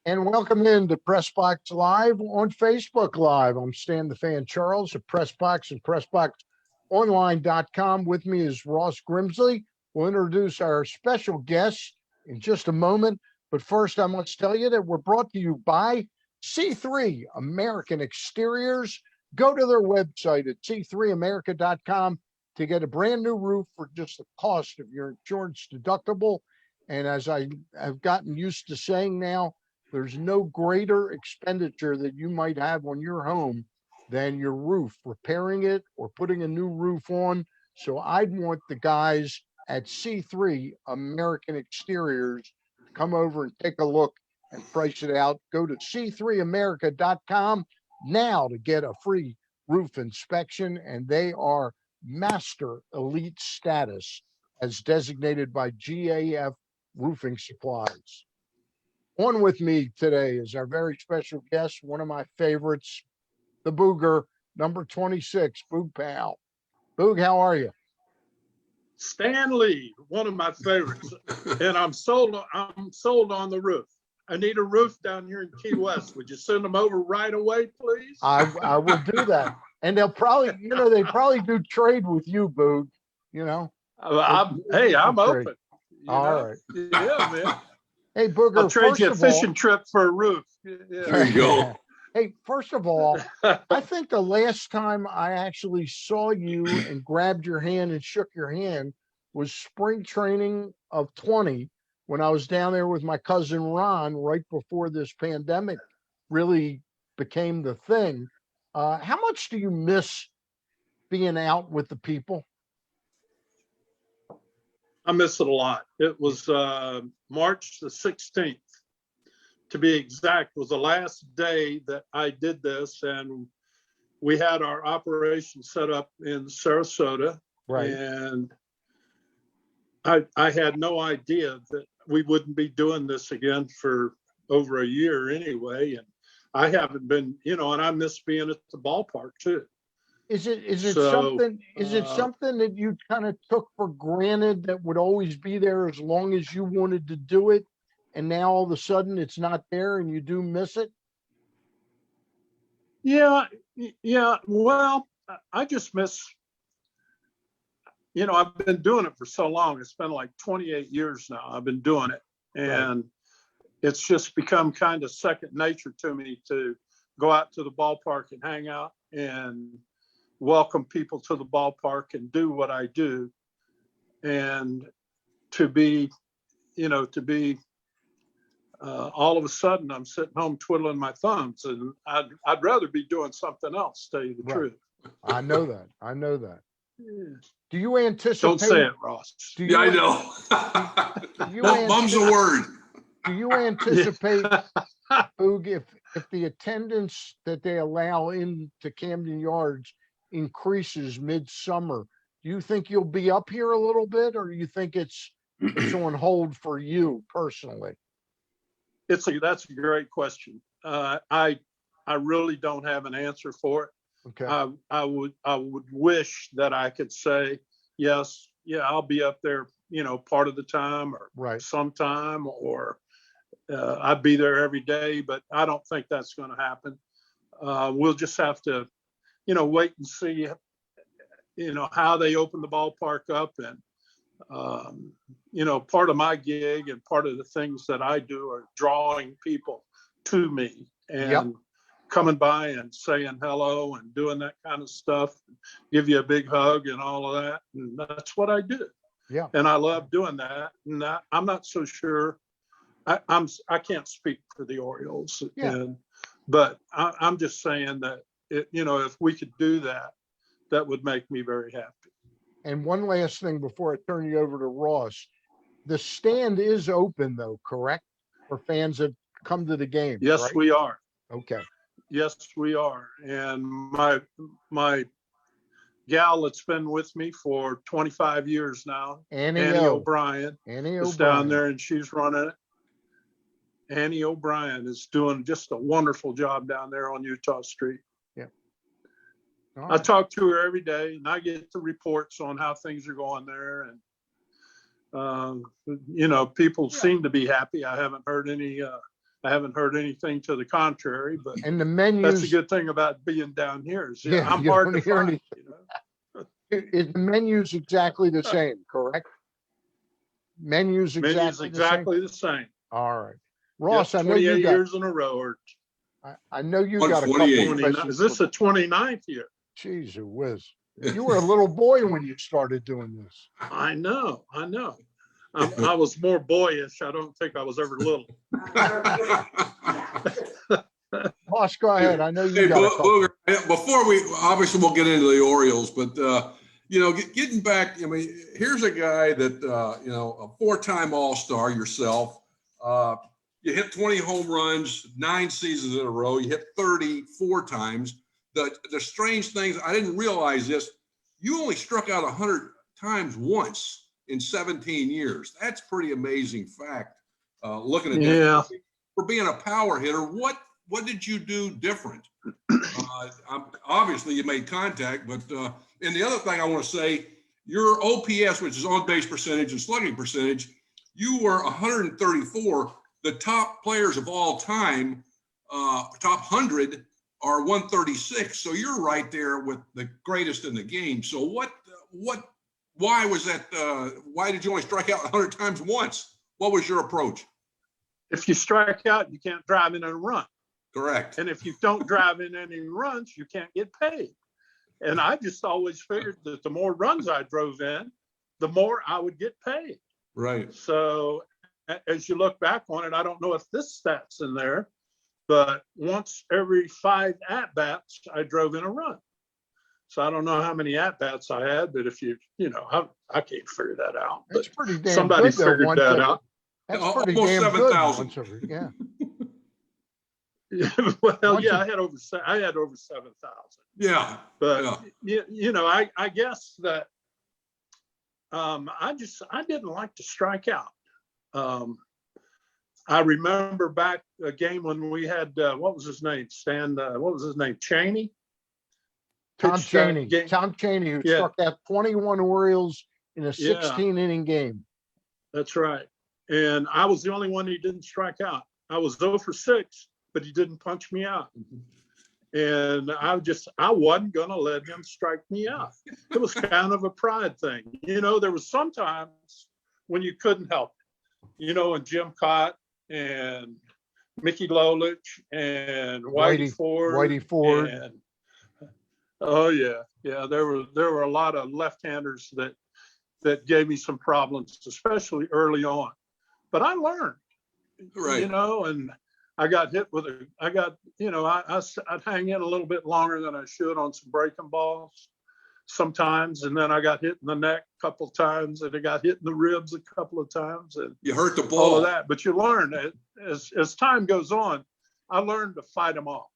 And welcome in to Pressbox Live on Facebook Live. I'm Stan the Fan Charles at Pressbox and PressboxOnline.com. With me is Ross Grimsley. We'll introduce our special guests in just a moment. But first, I must tell you that we're brought to you by C3 American Exteriors. Go to their website at c3america.com to get a brand new roof for just the cost of your insurance deductible. And as I have gotten used to saying now, there's no greater expenditure that you might have on your home than your roof, repairing it or putting a new roof on. So I'd want the guys at C3 American Exteriors to come over and take a look and price it out. Go to c3america.com now to get a free roof inspection, and they are Master Elite status as designated by GAF Roofing Supplies. On with me today is our very special guest, one of my favorites, the Booger, number 26, Boog Powell. Boog, how are you? Stan Lee, one of my favorites, and I'm sold on the roof. I need a roof down here in Key West. Would you send them over right away, please? I will do that. And they'll probably, they probably do trade with you, Boog, I'm open. All right. Yeah, man. Hey, Booger, I'll trade you a fishing trip for a roof. Yeah. There you go. Hey, first of all, I think the last time I actually saw you and grabbed your hand and shook your hand was spring training of 20, when I was down there with my cousin Ron right before this pandemic really became the thing. How much do you miss being out with the people? I miss it a lot. It was March the 16th, to be exact, was the last day that I did this. And we had our operation set up in Sarasota. Right. And I had no idea that we wouldn't be doing this again for over a year anyway. And I haven't been, and I miss being at the ballpark too. Is it something that you kind of took for granted that would always be there as long as you wanted to do it, and now all of a sudden it's not there and you do miss it? Yeah. Well, I just miss, I've been doing it for so long. It's been like 28 years now. I've been doing it, and it's just become kind of second nature to me to go out to the ballpark and hang out and welcome people to the ballpark and do what I do, and to be all of a sudden I'm sitting home twiddling my thumbs, and I'd rather be doing something else, tell you the truth. I know that. Yeah. Do you anticipate? Don't say it, Ross. Yeah, I know. Bum's the word. Do you anticipate, Boog, if the attendance that they allow into Camden Yards increases midsummer, do you think you'll be up here a little bit, or do you think it's on hold for you personally? That's a great question. I really don't have an answer for it. Okay. I would wish that I could say yes, I'll be up there, part of the time, or sometime, or I'd be there every day, but I don't think that's going to happen. We'll just have to wait and see, how they open the ballpark up. And, part of my gig and part of the things that I do are drawing people to me and coming by and saying hello and doing that kind of stuff, give you a big hug and all of that. And that's what I do. Yeah. And I love doing that. And I'm not so sure. I can't speak for the Orioles. Yeah. But I'm just saying that, if we could do that, that would make me very happy. And one last thing before I turn you over to Ross, the stand is open though, correct? For fans that come to the game. Yes, right? We are. Okay. Yes, we are. And my gal that's been with me for 25 years now, Annie O'Brien, is down there, and she's running it. Annie O'Brien is doing just a wonderful job down there on Utah Street. Yeah. Right. I talk to her every day, and I get the reports on how things are going there. And, people seem to be happy. I haven't heard any I haven't heard anything to the contrary, but And the that's menus, a good thing about being down here. Is, Yeah, I'm you hard don't to hear find. any- You know? is the menus exactly the same, correct? Menus Menu's exactly the same? exactly the same. All right. Ross, Yep, I know you 28 got, years in a row, or I know you got a couple 128. of 29. questions. Is this the 29th year? Jeez, whiz. You were a little boy when you started doing this. I know. I was more boyish. I don't think I was ever little. Ross, go ahead. I know you Hey, got a couple. Booger, before we, obviously we'll get into the Orioles, but, getting back, I mean, here's a guy that, a four-time All-Star yourself. You hit 20 home runs, 9 seasons in a row. You hit 30 4 times. The strange things, I didn't realize this, you only struck out 100 times once in 17 years. That's pretty amazing fact. Looking at Yeah. that, for being a power hitter, what did you do different? Obviously, you made contact, but and the other thing I want to say, your OPS, which is on base percentage and slugging percentage, you were 134. The top players of all time, top 100, are 136. So you're right there with the greatest in the game. So why was that? Why did you only strike out 100 times once? What was your approach? If you strike out, you can't drive in a run. Correct. And if you don't drive in any runs, you can't get paid. And I just always figured that the more runs I drove in, the more I would get paid. Right. So as you look back on it, I don't know if this stat's in there, but once every 5 at-bats, I drove in a run. So I don't know how many at-bats I had, but if I can't figure that out. That's But pretty damn somebody good, though, figured once that a- out. That's Almost pretty damn good. 7,000. Once every, yeah. Well, Once yeah, you- I had over 7,000. Yeah. But I guess that I didn't like to strike out. I remember back a game when we had what was his name? Chaney. Tom pitched that Chaney. game. Tom Chaney, who Yeah. struck out 21 Orioles in a Yeah. 16-inning game. That's right. And I was the only one who didn't strike out. I was 0 for 6, but he didn't punch me out. And I wasn't going to let him strike me out. It was kind of a pride thing. There was sometimes when you couldn't help it, and Jim Cott and Mickey Lolich and Whitey Ford. And, oh yeah. Yeah. There were a lot of left-handers that gave me some problems, especially early on, but I learned, Right. and I got hit with I'd hang in a little bit longer than I should on some breaking balls sometimes. And then I got hit in the neck a couple of times, and I got hit in the ribs a couple of times, and You hurt the ball. all of that. But you learn as time goes on, I learned to fight them off,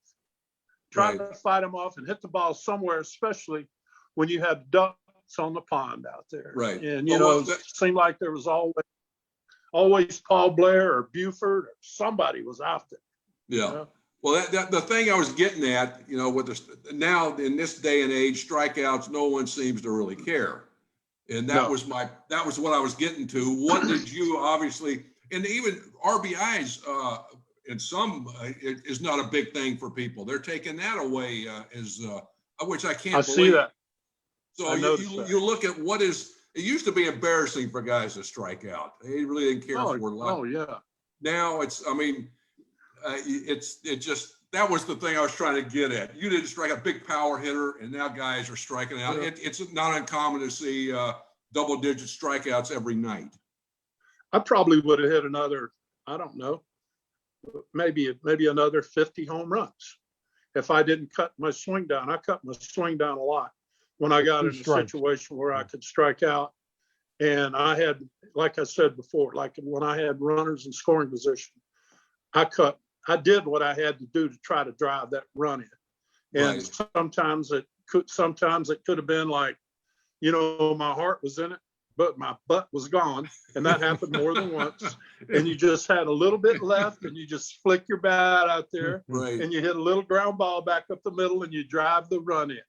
try to fight them off and hit the ball somewhere, especially when you had ducks on the pond out there. Right. And, it seemed like there was always Paul Blair or Buford or somebody was out there. Yeah. Well, the thing I was getting at, with this now in this day and age, strikeouts, no one seems to really care. And that was what I was getting to. What did you obviously, and even RBIs, in some, it is not a big thing for people. They're taking that away as which I can't believe. See that. So you look at it used to be embarrassing for guys to strike out. They really didn't care for it. Oh yeah. Now that was the thing I was trying to get at. You didn't strike a big power hitter, and now guys are striking out. Yeah. It's not uncommon to see double-digit strikeouts every night. I probably would have hit another, I don't know, maybe another 50 home runs if I didn't cut my swing down. I cut my swing down a lot when I got in a situation where I could strike out. And I had, like I said before, like when I had runners in scoring position, I did what I had to do to try to drive that run in. And sometimes it could have been like, my heart was in it, but my butt was gone. And that happened more than once. And you just had a little bit left, and you just flick your bat out there, and you hit a little ground ball back up the middle, and you drive the run in.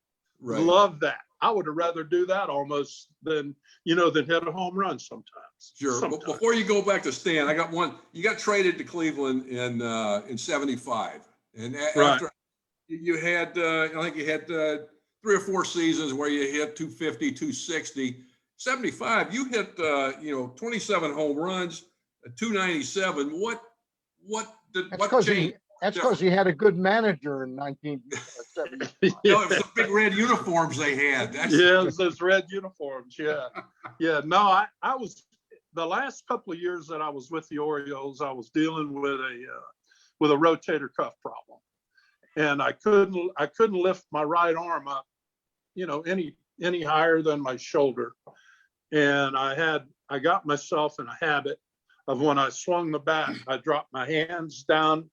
Love that. I would have rather do that almost than hit a home run sometimes. Sure. But Sometimes. before you go back to Stan, I got one. You got traded to Cleveland in '75, and after you had, I think you had 3 or 4 seasons where you hit 250, 260. 75, you hit 27 home runs, 297. What changed? That's because he had a good manager in 1970. No, it was the big red uniforms they had. Yeah, it was those red uniforms. Yeah. Yeah. No, I was, the last couple of years that I was with the Orioles, I was dealing with a rotator cuff problem. And I couldn't lift my right arm up, any higher than my shoulder. And I got myself in a habit of when I swung the bat, I dropped my hands down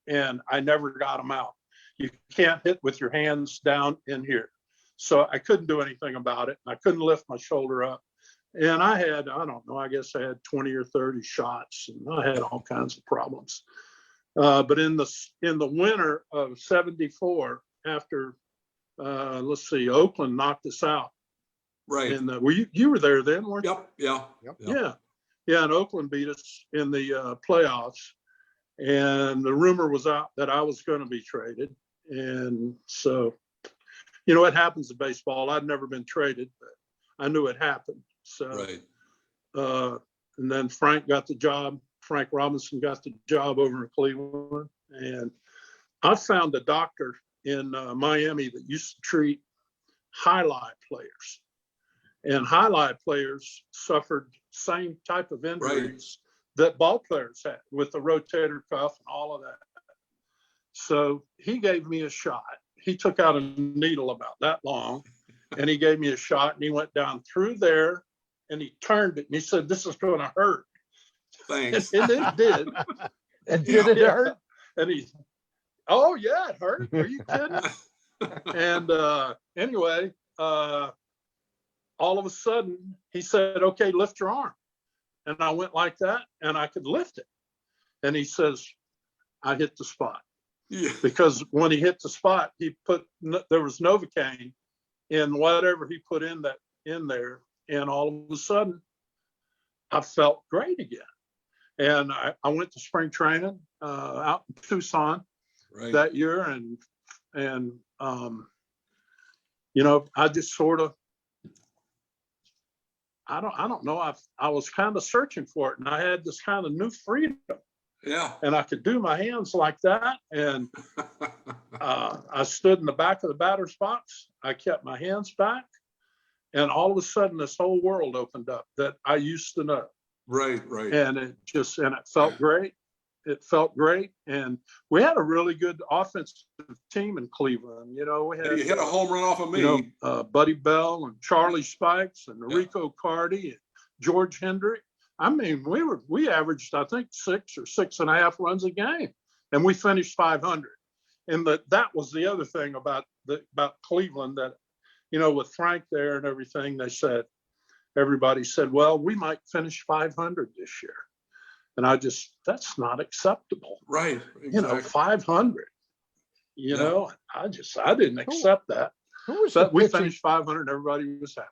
and I never got them out. You can't hit with your hands down in here. So I couldn't do anything about it. I couldn't lift my shoulder up. And I had, I don't know, I guess I had 20 or 30 shots and I had all kinds of problems. But in the winter of '74, after, let's see, Oakland knocked us out. Right. And you were there then, weren't you? Yep. Yeah. Yeah. And Oakland beat us in the playoffs. And the rumor was out that I was going to be traded. And so, it happens in baseball. I'd never been traded, but I knew it happened. So, right. And then Frank Robinson got the job over in Cleveland. And I found a doctor in Miami that used to treat highlight players. And highlight players suffered same type of injuries that ball players had with the rotator cuff and all of that. So he gave me a shot. He took out a needle about that long and he gave me a shot and he went down through there and he turned it and he said, "This is going to hurt." Thanks. And it did. And did it hurt? And oh yeah, it hurt. Are you kidding? And anyway, all of a sudden he said, "Okay, lift your arm." And I went like that and I could lift it. And he says, "I hit the spot." Yeah. Because when he hit the spot, there was Novocaine in whatever he put in there. And all of a sudden I felt great again. And I went to spring training out in Tucson that year. And I just sort of, I don't know. I was kind of searching for it, and I had this kind of new freedom. Yeah. And I could do my hands like that. And I stood in the back of the batter's box. I kept my hands back, and all of a sudden, this whole world opened up that I used to know. Right. And it felt great. It felt great, and we had a really good offensive team in Cleveland. We had you hit a home run off of me. Buddy Bell and Charlie Spikes and Rico Cardi and George Hendrick. I mean, we averaged, I think, 6 or 6.5 runs a game, and we finished 500. And that was the other thing about Cleveland that, with Frank there and everything, everybody said, well, we might finish 500 this year. And that's not acceptable. Right. Exactly. 500, I didn't accept that. But we finished 500 and everybody was happy.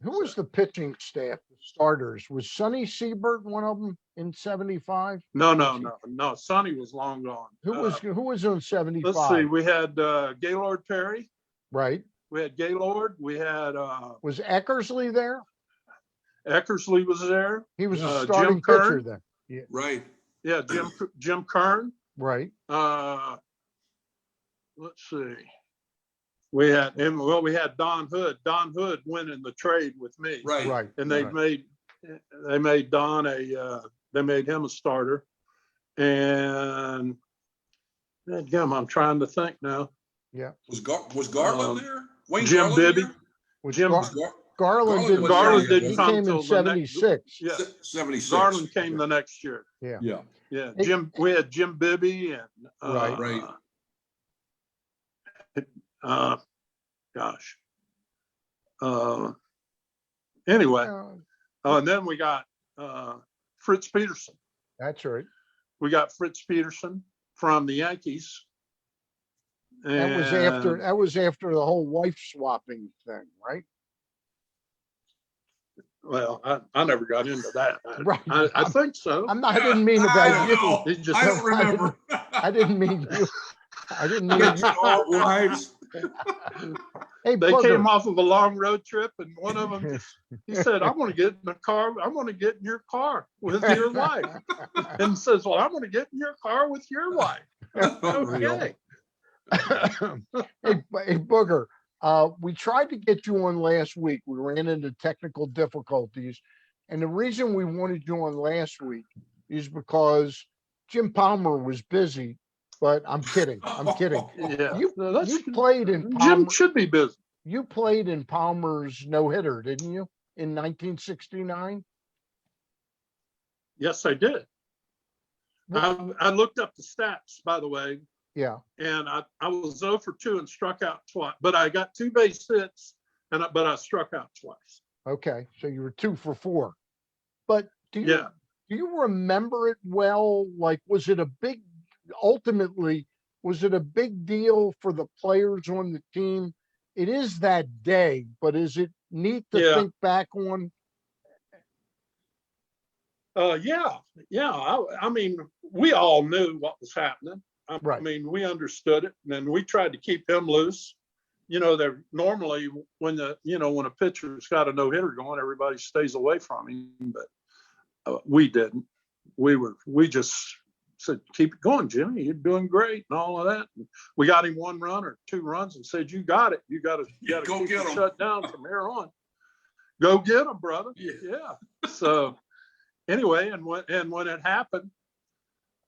Who was the pitching staff, the starters? Was Sonny Siebert one of them in '75? No. Sonny was long gone. Who was in '75? Let's see. We had Gaylord Perry. Right. We had Gaylord. We had. Was Eckersley there? Eckersley was there. He was a starting pitcher then. Yeah. Right. Yeah, Jim Kern. Right. Let's see. We had Don Hood. Don Hood went in the trade with me. Right. And they made Don they made him a starter. And again, I'm trying to think now. Yeah. Was Garland there? Wayne Jim Garland Bibby. Garland didn't he came in '76. Yeah. 76. Garland came the next year. Yeah. We had Jim Bibby and right. Anyway, and then we got Fritz Peterson. That's right. We got Fritz Peterson from the Yankees. That was after the whole wife swapping thing, right? Well, I never got into that. Right. I think so. I didn't mean I about don't you. know. He just- I don't remember. I didn't mean you. I didn't You mean got you. two alt wives. Hey, They Booger. came off of a long road trip, and one of them he said, "I want to get in the car. I want to get in your car with your wife." And says, "Well, I want to get in your car with your wife." Unreal. Okay. Hey, Booger, we tried to get you on last week. We ran into technical difficulties. And the reason we wanted you on last week is because Jim Palmer was busy, but I'm kidding. I'm kidding. Yeah. You No, that's played in Jim Palmer. should be busy. You played in Palmer's no-hitter, didn't you? In 1969? Yes, I did. I looked up the stats, by the way, Yeah. and I was 0 for 2 and struck out twice, but I got 2 base hits, but I struck out twice. Okay. So you were 2 for 4. But do Yeah. you remember it well? Like, was it a big deal for the players on the team? It is that day, but is it neat to Yeah. think back on? Yeah. I mean, we all knew what was happening. I Right. mean, we understood it, and then we tried to keep him loose. You know, they're normally when a pitcher's got a no-hitter going, everybody stays away from him, but we didn't. We just said, "Keep it going, Jimmy. You're doing great," and all of that. And we got him 1 run or 2 runs, and said, "You got it. You got to Go keep get it 'em." shut down from here on. Go get him, brother." Yeah. Yeah. So anyway, and when it happened,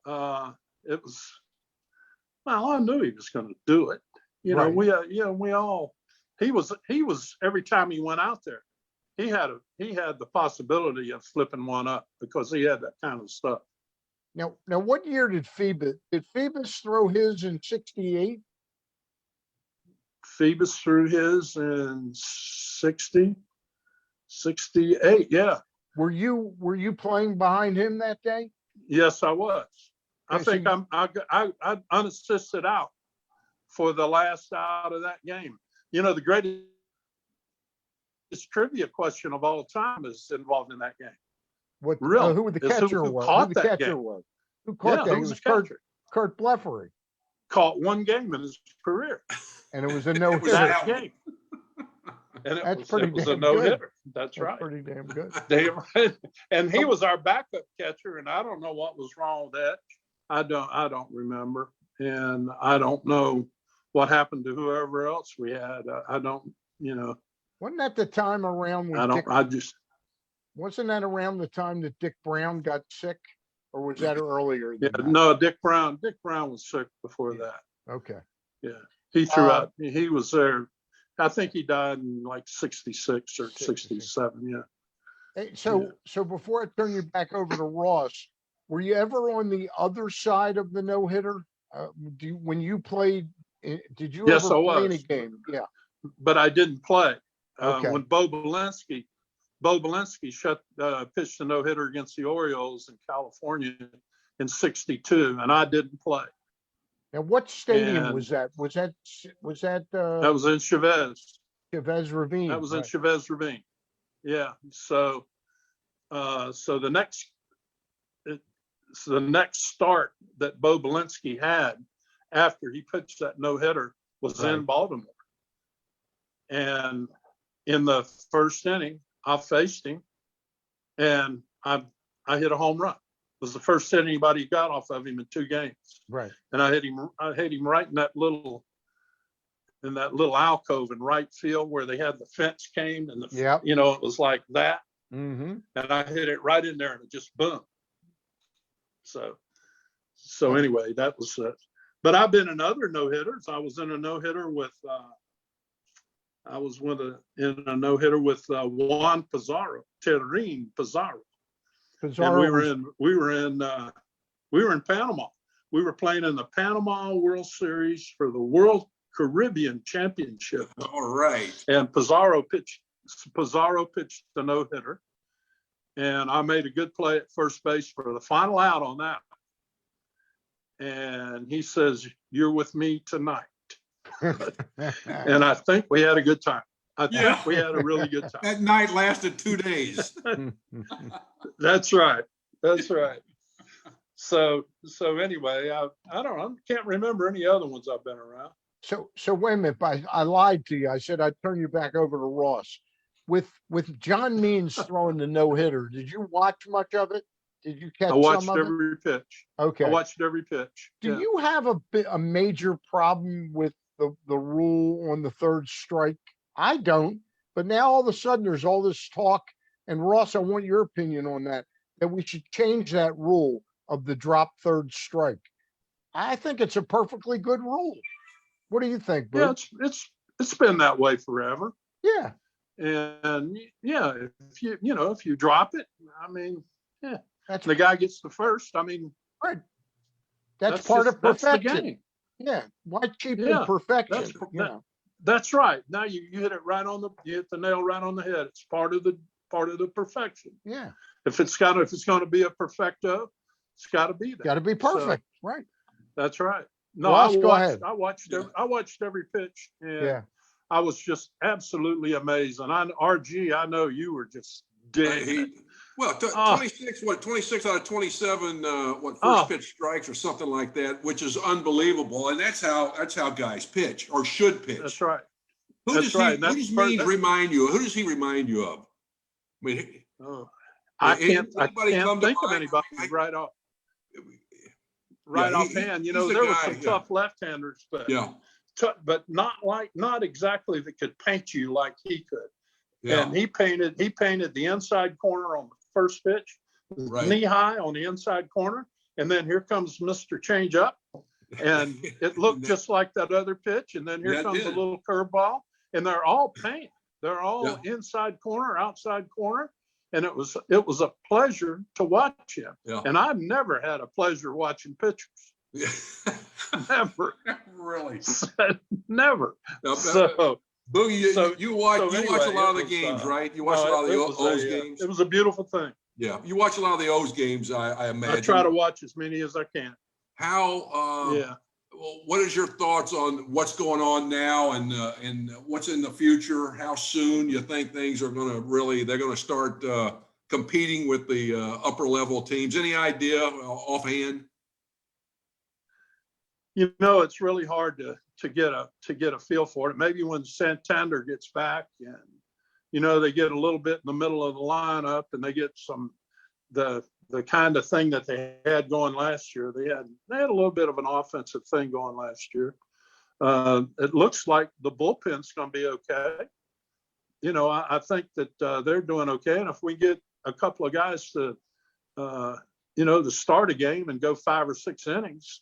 it was, well, I knew he was going to do it. You know, Right. he was every time he went out there, he had the possibility of flipping one up because he had that kind of stuff. Now, what year did Phoebus throw his in 68? Phoebus threw his in 68. Yeah. Were you playing behind him that day? Yes, I was. I Okay, so think I unassisted out for the last out of that game. You know, the greatest trivia question of all time is involved in that game. What? Really? Who the It's catcher who was? caught Who the that catcher game. was? Who caught that? Who It was was the catcher? Kurt Blefary, Caught 1 game in his career. and it was a no It was hitter. That that game. And That's it was a damn no good. hitter. That's right. Pretty damn good. Damn right. And he was our backup catcher, and I don't know what was wrong with that. I don't remember, and I don't know what happened to whoever else we had. I don't, you know. Wasn't that the time around when wasn't that around the time that Dick Brown got sick, or was that earlier Yeah, than that? no, Dick Brown was sick before that. Okay. Yeah, he threw out. He was there. I think he died in like 66 or 67. Yeah. Hey, so before I turn you back over to Ross, were you ever on the other side of the no hitter? When you played? Did you Yes, ever I play in a was. game? Yeah. But I didn't play. Okay. When Bo Belinsky pitched a no hitter against the Orioles in California in '62, and I didn't play. Now, what stadium And was that? Was that that was in Chavez. Chavez Ravine? That was in right. Chavez Ravine. Yeah. So the next start that Bo Belinsky had after he pitched that no hitter was in Baltimore. And in the first inning, I faced him, and I hit a home run. It was the first hit anybody got off of him in 2 games. Right. And I hit him right in that little alcove in right field where they had the fence came, and it was like that. Mm-hmm. And I hit it right in there, and it just boom. So anyway, that was it. But I've been in other no hitters. I was in a no hitter with Juan Pizarro, Terrin Pizarro. And we were in Panama. We were playing in the Panama World Series for the World Caribbean Championship. All right. And Pizarro pitched the no hitter, and I made a good play at first base for the final out on that. And he says, "You're with me tonight." And I think we had a good time. I think we had a really good time. That night lasted 2 days. That's right. That's right. So anyway, I don't know. I can't remember any other ones I've been around. So wait a minute, I lied to you. I said I'd turn you back over to Ross. With John Means throwing the no-hitter, did you watch much of it? Did you catch I watched some of it? every pitch. Okay. I watched every pitch. Do you have a major problem with the rule on the third strike? I don't, but now all of a sudden there's all this talk, and Ross, I want your opinion on that we should change that rule of the drop third strike. I think it's a perfectly good rule. What do you think, Boog? Yeah, it's been that way forever. Yeah. And yeah, if you drop it, I mean, yeah, That's the guy gets the first. I mean, right. That's part of that's the perfection. game. Yeah. Why cheapen Yeah, perfection? That's right. Now you hit it you hit the nail right on the head. It's part of the perfection. Yeah. If it's going to be a perfecto, it's got to be that. Got to be perfect. So, right. That's right. No, Ross, go ahead. I watched every pitch, and Yeah. I was just absolutely amazed. And RG, I know you were just digging. Well, 26 out of 27, first pitch strikes or something like that, which is unbelievable. And that's how guys pitch or should pitch. That's right. Who does Means remind you of? Who does he remind you of? I mean, I can't think of anybody right offhand. There were some tough left-handers, but but not exactly that could paint you like he could. Yeah. And he painted the inside corner on the first pitch, knee high on the inside corner, and then here comes Mr. Change Up, and it looked just like that other pitch, and then here comes a little curveball, and they're all paint. They're all inside corner, outside corner, and it was a pleasure to watch him. Yeah. And I've never had a pleasure watching pitchers. Never. Really? Never. No, so, Boogie, you watch a lot of the games, right? You watch a lot of the O's games. It was a beautiful thing. Yeah, you watch a lot of the O's games, I imagine. I try to watch as many as I can. What is your thoughts on what's going on now and what's in the future? How soon you think things are going to they're going to start competing with the upper level teams? Any idea offhand? It's really hard to get a feel for it. Maybe when Santander gets back and they get a little bit in the middle of the lineup and they get the kind of thing that they had going last year. They had a little bit of an offensive thing going last year. It looks like the bullpen's going to be okay. I think that they're doing okay. And if we get a couple of guys to start a game and go 5 or 6 innings,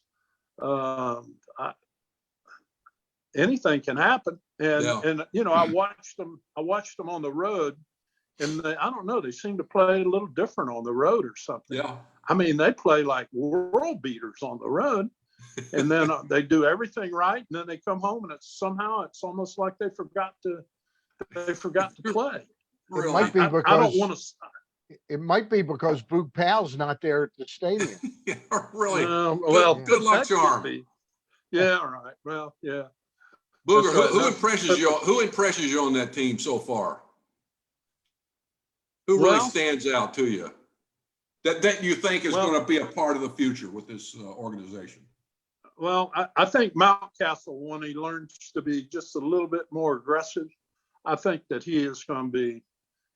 anything can happen. And I watched them on the road, and I don't know, they seem to play a little different on the road or something. Yeah. I mean, they play like world beaters on the road, and then they do everything right, and then they come home and it's almost like they forgot to play. It might be because I don't want to. It might be because Boog Powell's not there at the stadium. Yeah, really? Good luck charm. Yeah, all right. Well, yeah. Booger, who impresses you? Who impresses you on that team so far? Who really stands out to you that you think is going to be a part of the future with this organization? Well, I think Mountcastle, when he learns to be just a little bit more aggressive, I think that he is going to be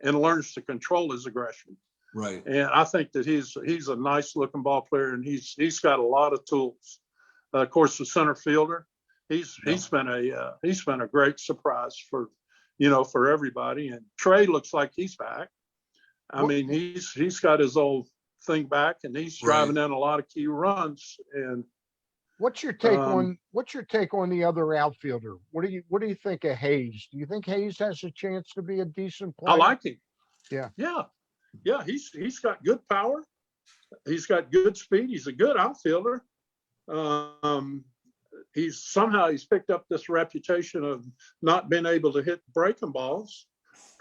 and learns to control his aggression. Right. And I think that he's a nice looking ball player, and he's got a lot of tools. Of course, the center fielder, he's been a great surprise for everybody. And Trey looks like he's back. I mean, he's got his old thing back, and he's driving in a lot of key runs. And what's your take on the other outfielder? What do you think of Hayes? Do you think Hayes has a chance to be a decent player? I like him. Yeah. He's got good power. He's got good speed. He's a good outfielder. He's picked up this reputation of not being able to hit breaking balls,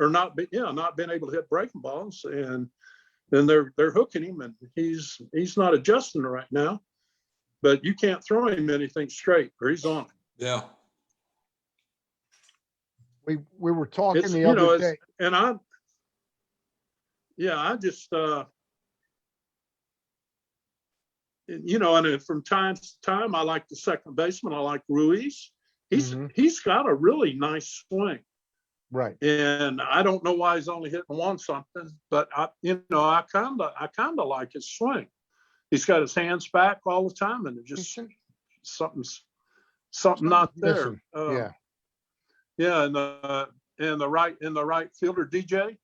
or not being able to hit breaking balls, and then they're hooking him, and he's not adjusting right now. But you can't throw him anything straight, or he's on it. Yeah. We were talking It's, the you know, other it's, day. and I just, you know, and then from time to time, I like the second baseman. I like Ruiz. He's got a really nice swing. Right. And I don't know why he's only hitting one something, but I kind of like his swing. He's got his hands back all the time, and it just something not there. Yeah. Yeah, and the right fielder DJ,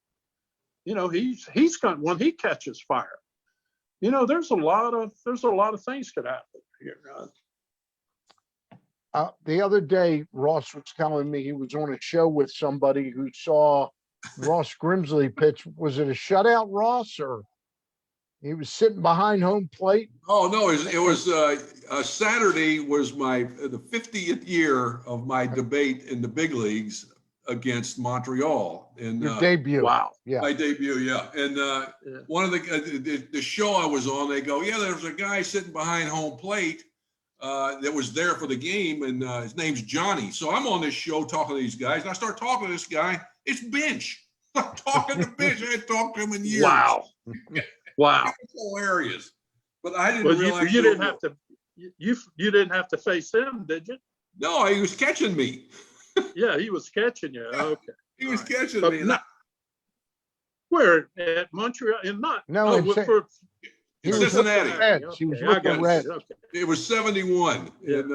you know, he's got, when he catches fire, you know, there's a lot of things could happen here. The other day, Ross was telling me he was on a show with somebody who saw Ross Grimsley pitch. Was it a shutout, Ross, or he was sitting behind home plate? Oh no, it was Saturday was the 50th year of my debate in the big leagues against Montreal. And your debut. Wow. Yeah. My debut, yeah. And one of the show I was on, they go, yeah, there was a guy sitting behind home plate that was there for the game, and his name's Johnny. So I'm on this show talking to these guys, and I start talking to this guy. It's Bench. I'm talking to Bench. I hadn't talked to him in years. Wow. Wow. It's hilarious. But I didn't realize you didn't have to. You didn't have to face him, did you? No, he was catching me. Yeah, he was catching you. Okay. He was catching But me. where at Montreal? And not No, in Cincinnati. He was with the Reds. Okay. It was 71. Yeah. And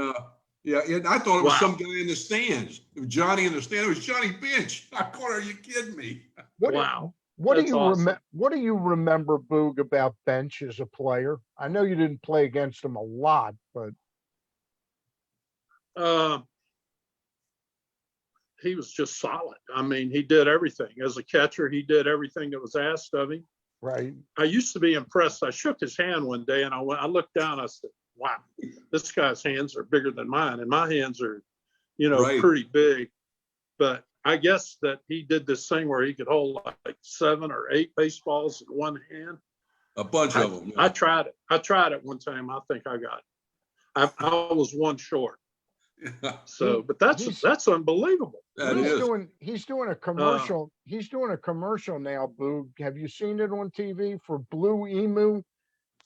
and I thought it was Wow. some guy in the stands. It was Johnny in the stand. It was Johnny Bench. I thought, are you kidding me? Wow. What do That's you awesome. What do you remember, Boog, about Bench as a player? I know you didn't play against him a lot, but He was just solid. I mean, he did everything. As a catcher, he did everything that was asked of him. right. I used to be impressed. I shook his hand one day, and I looked down. I said, "Wow, this guy's hands are bigger than mine, and my hands are, you know, Right. pretty big." But I guess that he did this thing where he could hold like 7 or 8 baseballs in one hand. A bunch of them. I tried it. I tried it one time. I think I got it. I was one short. So, but that's unbelievable. That is. He's doing a commercial. He's doing a commercial now, Boog. Have you seen it on TV for Blue Emu?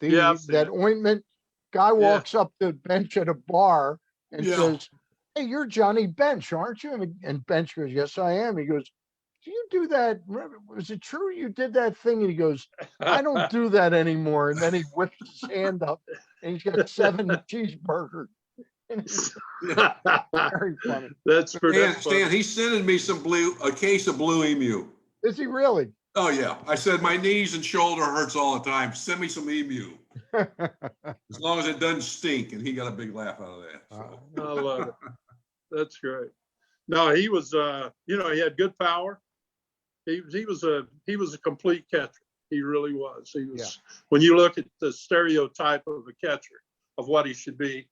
Yeah, I've seen that it. ointment. Guy walks up to Bench at a bar and says, "Hey, you're Johnny Bench, aren't you?" And Bench goes, "Yes, I am." He goes, "Do you do that? Was it true you did that thing?" And he goes, "I don't do that anymore." And then he whips his hand up and he's got 7 cheeseburgers. Very funny. That's Stan, funny. he's sending me a case of Blue Emu. Is he really? Oh yeah. I said my knees and shoulder hurts all the time. Send me some Emu. As long as it doesn't stink. And he got a big laugh out of that. So. I love it. That's great. No, he was you know, he had good power. He was a complete catcher. He really was. He was when you look at the stereotype of a catcher of what he should be,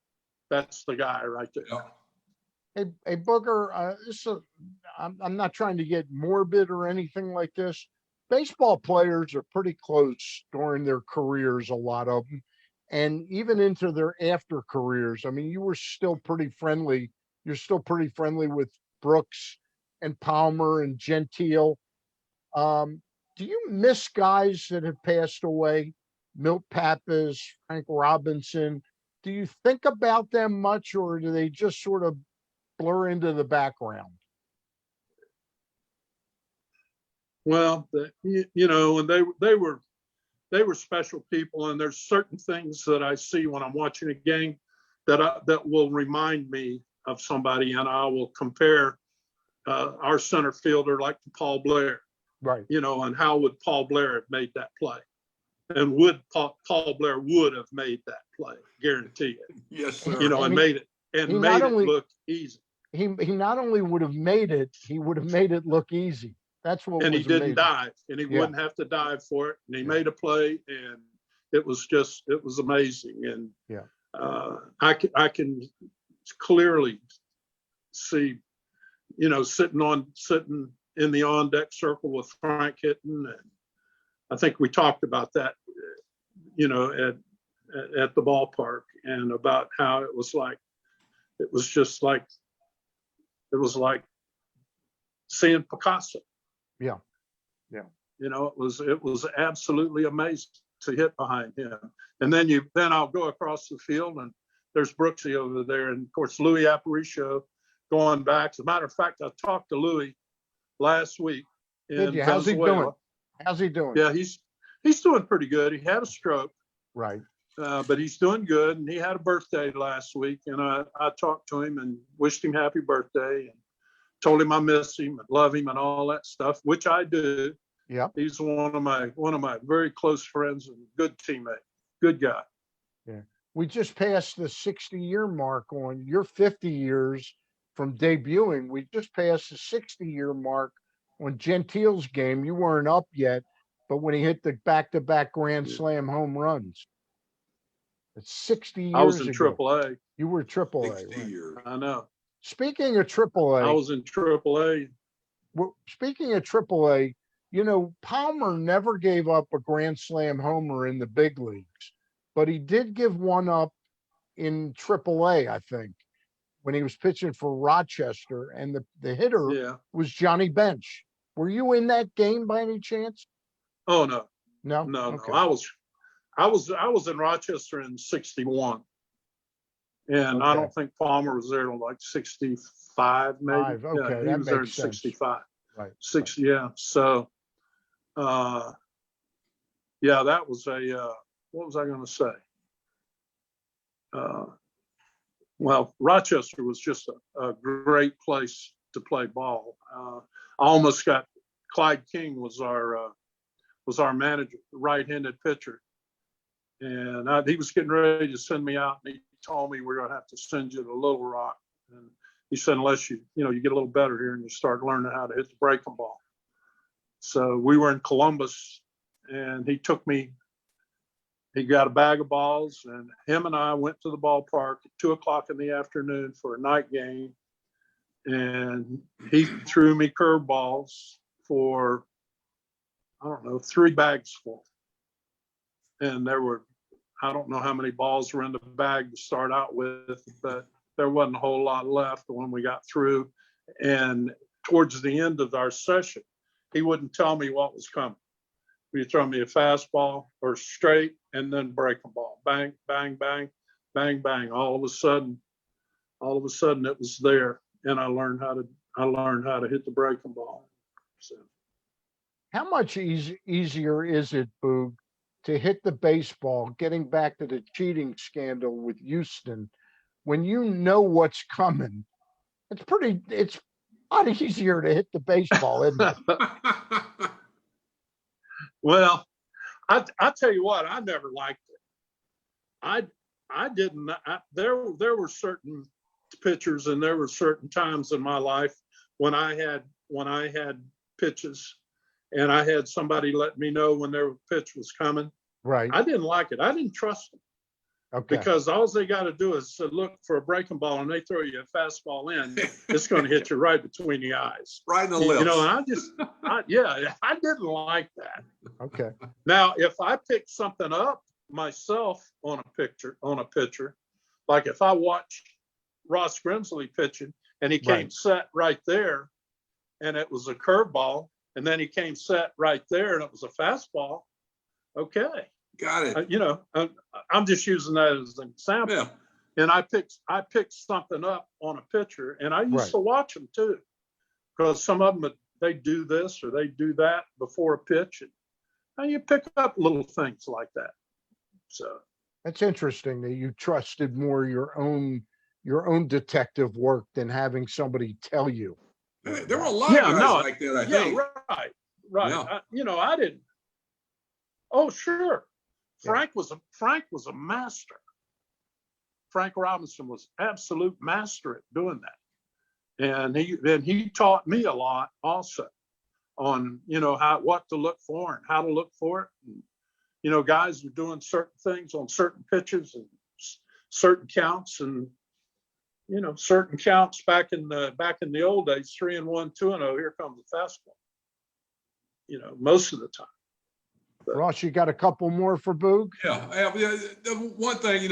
that's the guy right there. Yeah. Hey, Booger, I'm not trying to get morbid or anything like this. Baseball players are pretty close during their careers, a lot of them, and even into their after careers. I mean, you were still pretty friendly. You're still pretty friendly with Brooks and Palmer and Gentile. Do you miss guys that have passed away? Milt Pappas, Frank Robinson. Do you think about them much, or do they just sort of blur into the background? Well, you know, and they were special people, and there's certain things that I see when I'm watching a game that will remind me of somebody, and I will compare our center fielder like to Paul Blair, right? You know, and how would Paul Blair have made that play, and would Paul Blair would have made that play, guarantee it. Yes, sir. You know, and made it look easy. He not only would have made it, he would have made it look easy. That's what. And was he didn't amazing. dive, and he wouldn't have to dive for it. And he made a play, and it was amazing. And I can clearly see, you know, sitting in the on deck circle with Frank Hitton, and I think we talked about that, you know, at the ballpark, and about how it was like seeing Picasso. Yeah. Yeah. You know, it was absolutely amazing to hit behind him. And then I'll go across the field and there's Brooksy over there. And of course, Louis Aparicio going back. As a matter of fact, I talked to Louis last week in Venezuela. How's he doing? How's he doing? Yeah, he's doing pretty good. He had a stroke. Right. But he's doing good. And he had a birthday last week. And I talked to him and wished him happy birthday and told him I miss him and love him and all that stuff, which I do. Yeah. He's one of my very close friends and good teammate, good guy. Yeah. We just passed the 60-year mark on your 50 years from debuting. We just passed the 60-year mark on Gentile's game. You weren't up yet, but when he hit the back-to-back Grand Slam home runs. It's 60 years ago. I was in AAA. You were AAA. 60 Right? years. I know. Speaking of AAA. I was in AAA. Well, speaking of AAA, you know, Palmer never gave up a Grand Slam homer in the big leagues, but he did give one up in AAA, I think, when he was pitching for Rochester, and the hitter was Johnny Bench. Were you in that game by any chance? Oh no. No? No, Okay. no. I was in Rochester in 61. And I don't think Palmer was there till like 65, maybe. Okay, he was there in 65. Right. 60, yeah. So yeah, that was what was I going to say? Well, Rochester was just a great place to play ball. I almost got Clyde King was our manager, right-handed pitcher, and he was getting ready to send me out, and he told me we're going to have to send you to Little Rock, and he said unless you get a little better here and you start learning how to hit the breaking ball. So we were in Columbus, and he took me. He got a bag of balls, and him and I went to the ballpark at 2:00 in the afternoon for a night game. And he threw me curveballs for, I don't know, 3 bags full. And I don't know how many balls were in the bag to start out with, but there wasn't a whole lot left when we got through. And towards the end of our session, he wouldn't tell me what was coming. He'd throw me a fastball or straight and then breaking ball. Bang, bang, bang, bang, bang. All of a sudden it was there. And I learned how to hit the breaking ball. So. How much easier is it, Boog, to hit the baseball, getting back to the cheating scandal with Houston, when you know what's coming? It's a lot easier to hit the baseball, isn't it? Well, I tell you what, I never liked it. I didn't. There were certain pitchers, and there were certain times in my life when I had pitches, and I had somebody let me know when their pitch was coming. Right. I didn't like it. I didn't trust them. Okay. Because all they got to do is look for a breaking ball, and they throw you a fastball in. It's going to hit you right between the eyes, right in the lips. You know, and I didn't like that. Okay. Now, if I pick something up myself on a pitcher, like if I watched Ross Grimsley pitching and he came set right there, and it was a curveball, and then he came set right there, and it was a fastball. Okay. Got it. I'm just using that as an example. Yeah. And I picked something up on a pitcher, and I used to watch them too, because some of them, they do this or they do that before a pitch, and you pick up little things like that. So that's interesting that you trusted more your own detective work than having somebody tell you. There were a lot of guys like that, I think. Right. Yeah. I didn't. Oh, sure. Frank was a master. Frank Robinson was absolute master at doing that. And he taught me a lot also on, what to look for and how to look for it. And, guys were doing certain things on certain pitches and certain counts, and, certain counts back in the old days, 3-1, 2-0, here comes the fastball, most of the time. But, Ross, you got a couple more for Boog? Yeah. One thing,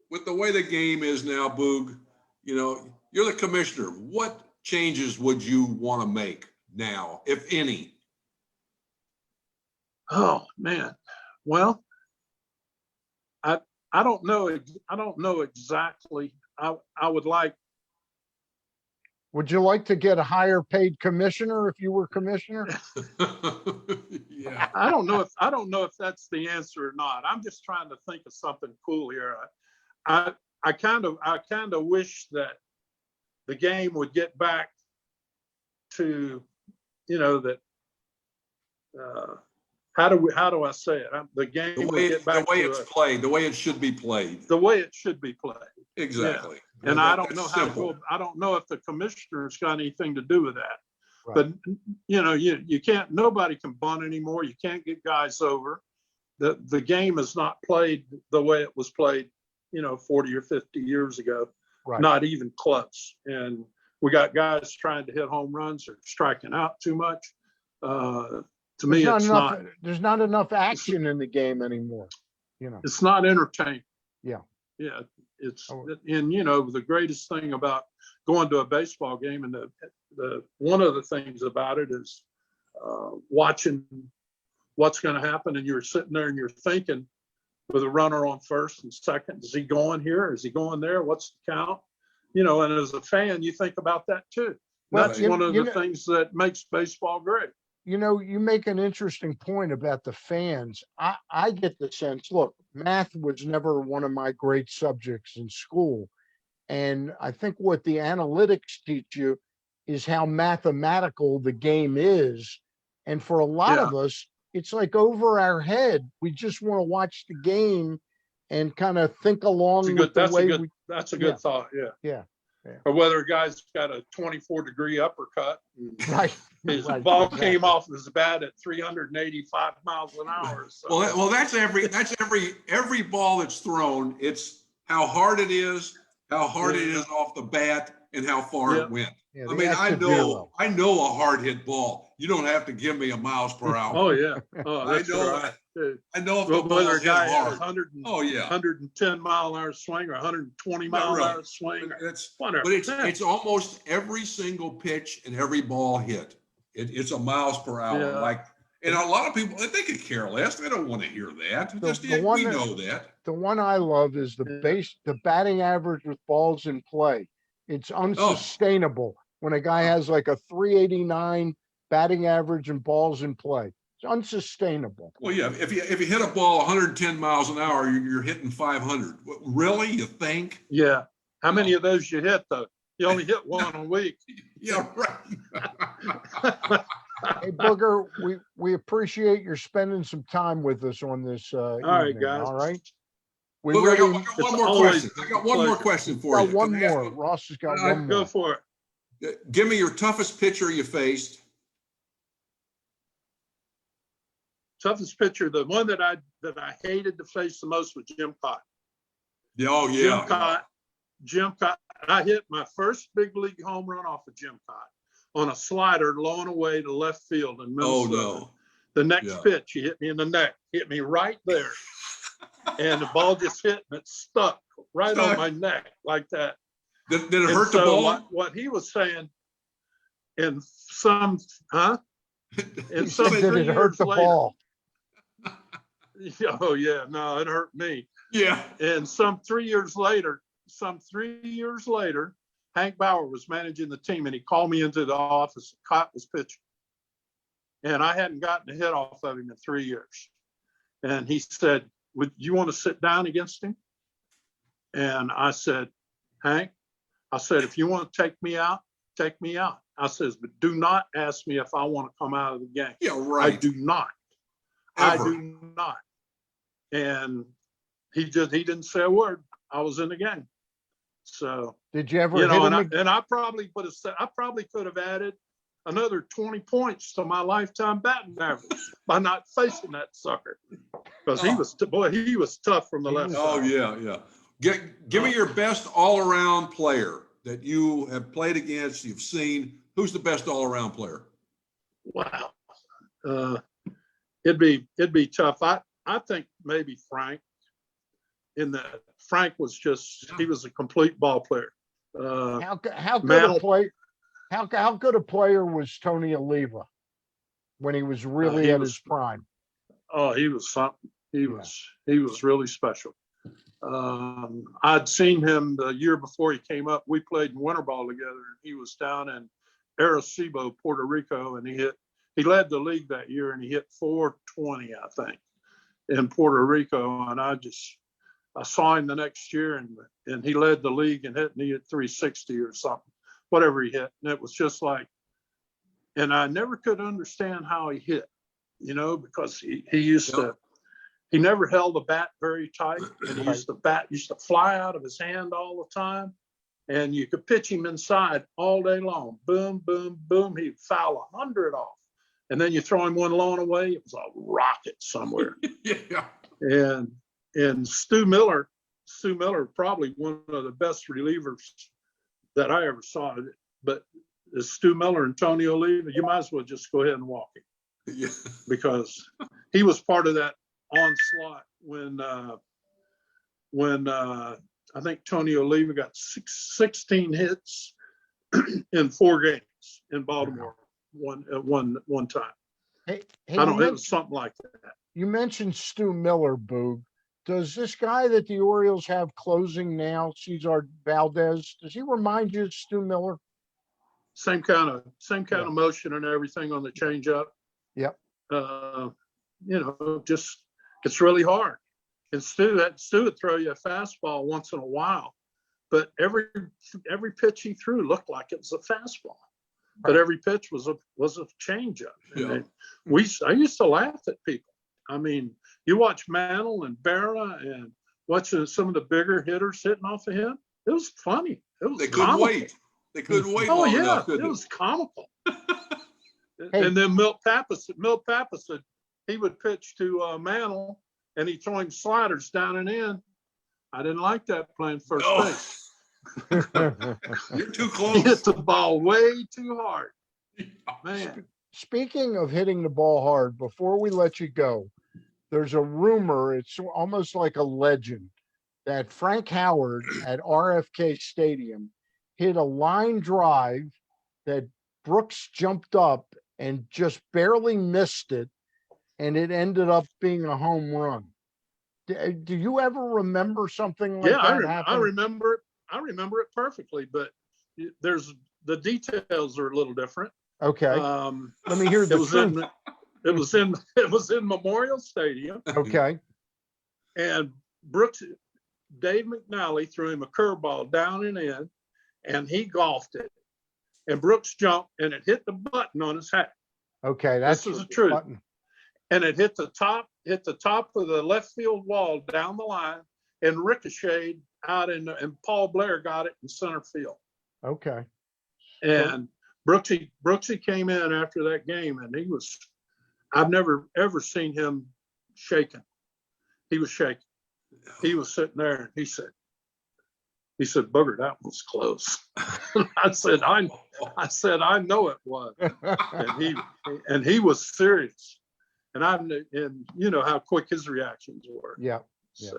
with the way the game is now, Boog, you're the commissioner. What changes would you want to make now, if any? Oh man. Well, I don't know. I don't know exactly. I would like. Would you like to get a higher paid commissioner if you were commissioner? Yeah. I don't know if that's the answer or not. I'm just trying to think of something cool here. I kind of wish that the game would get back to, that. How do I say it? The game The would way, get the back way to it's played, the way it should be played. the way it should be played. Exactly. And I don't know how to simple. go. I don't know if the commissioner's got anything to do with that. Right. But you can't. Nobody can bunt anymore. You can't get guys over. The game is not played the way it was played, 40 or 50 years ago. Right. Not even close. And we got guys trying to hit home runs or striking out too much. To me, it's not. There's not enough action in the game anymore. It's not entertaining. Yeah. Yeah. And the greatest thing about going to a baseball game, and the one of the things about it is watching what's going to happen, and you're sitting there and you're thinking, with a runner on first and second, is he going here? Is he going there? What's the count? And as a fan, you think about that too. Well, that's one of the things that makes baseball great. You make an interesting point about the fans. I get the sense, look, math was never one of my great subjects in school. And I think what the analytics teach you is how mathematical the game is. And for a lot of us, it's like over our head. We just want to watch the game and kind of think along with the way we. That's a good thought. Yeah. Yeah. Or whether a guy's got a 24-degree uppercut. Right. His ball came off his bat at 385 miles an hour. So. Well, that's every ball that's thrown. It's how hard it is off the bat, and how far it went. Yeah, I mean, I know a hard hit ball. You don't have to give me a miles per hour. Oh yeah. Oh, that's right. I know if the whether ball's a guy hit has hard. 110 mile an hour swing or 120 mile an hour swing. But it's almost every single pitch and every ball hit. It's a miles per hour. Yeah. And a lot of people, they could care less. They don't want to hear that. We know that. The one I love is the batting average with balls in play. It's unsustainable when a guy has like a 389 batting average and balls in play. It's unsustainable. Well, yeah. If you hit a ball 110 miles an hour, you're hitting 500. Really? You think? Yeah. How many of those you hit though? You only hit one a week. Yeah, right. Hey, Booger, we appreciate your spending some time with us on this. All right, guys. All right. Booger, I got one more question. I got one more question for you. One more. Ross has got one more. Go for it. Give me your toughest pitcher you faced. Toughest pitcher, the one that I hated to face the most was Jim Cott. Oh yeah. Jim Cott. I hit my first big league home run off of Jim Cott on a slider blown away to left field in Minnesota. Oh no. The next pitch, he hit me in the neck, hit me right there. And the ball just hit and it stuck right on my neck like that. Did it hurt the ball? What he was saying in some, in some did 3 it years hurt the later, ball? Oh yeah, no, it hurt me. Yeah. And some 3 years later, Hank Bauer was managing the team, and he called me into the office. Cott was pitching, and I hadn't gotten a hit off of him in 3 years. And he said, "Would you want to sit down against him?" And I said, "Hank," I said, "if you want to take me out, take me out." I says, "But do not ask me if I want to come out of the game." Yeah, right. I do not. Ever. I do not. And he didn't say a word. I was in the game. So did you ever hit him? And I probably could have added another 20 points to my lifetime batting average by not facing that sucker, because he was tough from the left side. Oh yeah. Give me your best all-around player that you have played against, you've seen. Who's the best all-around player? Wow. It'd be tough. I think maybe Frank. Frank was he was a complete ball player. How good a player? How good a player was Tony Oliva when he was really he at was- his prime? Oh, he was something. He was really special. I'd seen him the year before he came up. We played in winter ball together, and he was down in Arecibo, Puerto Rico, and he led the league that year, and he hit 420, I think, in Puerto Rico. And I saw him the next year, and he led the league and he hit 360 or something, whatever he hit. And it was just like, and I never could understand how he hit, because he used to. He never held the bat very tight, and the bat used to fly out of his hand all the time. And you could pitch him inside all day long. Boom, boom, boom. He'd foul 100 off. And then you throw him one long away, it was a rocket somewhere. Yeah. And Stu Miller, probably one of the best relievers that I ever saw. But Stu Miller and Tony Oliva, you might as well just go ahead and walk him. Yeah. Because he was part of that onslaught when I think Tony Oliva got 16 hits in 4 games in Baltimore one time. Hey, I don't know, it was something like that. You mentioned Stu Miller, Boog. Does this guy that the Orioles have closing now, Cesar Valdez, does he remind you of Stu Miller? Same kind of motion and everything on the changeup. Yep. Just it's really hard. And Stu would throw you a fastball once in a while, but every pitch he threw looked like it was a fastball. But every pitch was a changeup. Yeah. I used to laugh at people. I mean, you watch Mantle and Berra and watching some of the bigger hitters hitting off of him. It was funny. They couldn't wait. They couldn't wait. Oh long yeah, enough, it was comical. Hey. And then Milt Pappas said he would pitch to Mantle and he'd throw him sliders down and in. I didn't like that playing first base. You're too He close. hit the ball way too hard. Man. Speaking of hitting the ball hard, before we let you go, there's a rumor, it's almost like a legend, that Frank Howard at RFK Stadium hit a line drive that Brooks jumped up and just barely missed it, and it ended up being a home run. Do you ever remember something like that happening? I remember it perfectly, but the details are a little different. Okay. Let me hear the truth. It was in Memorial Stadium. Okay. And Dave McNally threw him a curveball down and in, and he golfed it. And Brooks jumped, and it hit the button on his hat. Okay, that's the truth. Button. And it hit the top of the left field wall down the line, and ricocheted out and Paul Blair got it in center field. Okay. And Brooksy came in after that game, and I've never ever seen him shaking. He was shaking. He was sitting there, and he said, "Booger, that was close." I said, I know it was. And he was serious. And you know how quick his reactions were. Yeah. So.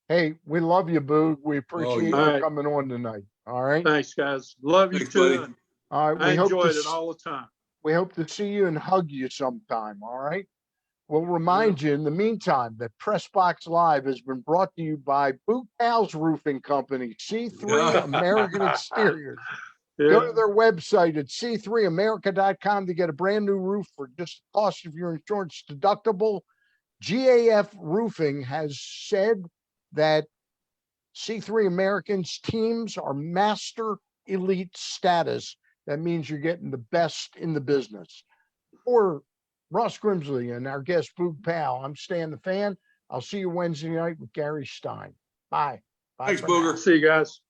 Hey, we love you, Boog. We appreciate you right. coming on tonight. All right. Thanks, guys. Love you Thanks, too. buddy. All right. I enjoyed it all the time. We hope to see you and hug you sometime. All right. We'll remind you in the meantime that Press Box Live has been brought to you by Boog Powell's Roofing Company, C3 American Exteriors. Yeah. Go to their website at c3america.com to get a brand new roof for just the cost of your insurance deductible. GAF Roofing has said that C3 Americans teams are master elite status. That means you're getting the best in the business. For Ross Grimsley and our guest Boog Powell, I'm Stan the Fan. I'll see you Wednesday night with Gary Stein. Bye. Bye. Thanks, Booger. See you guys.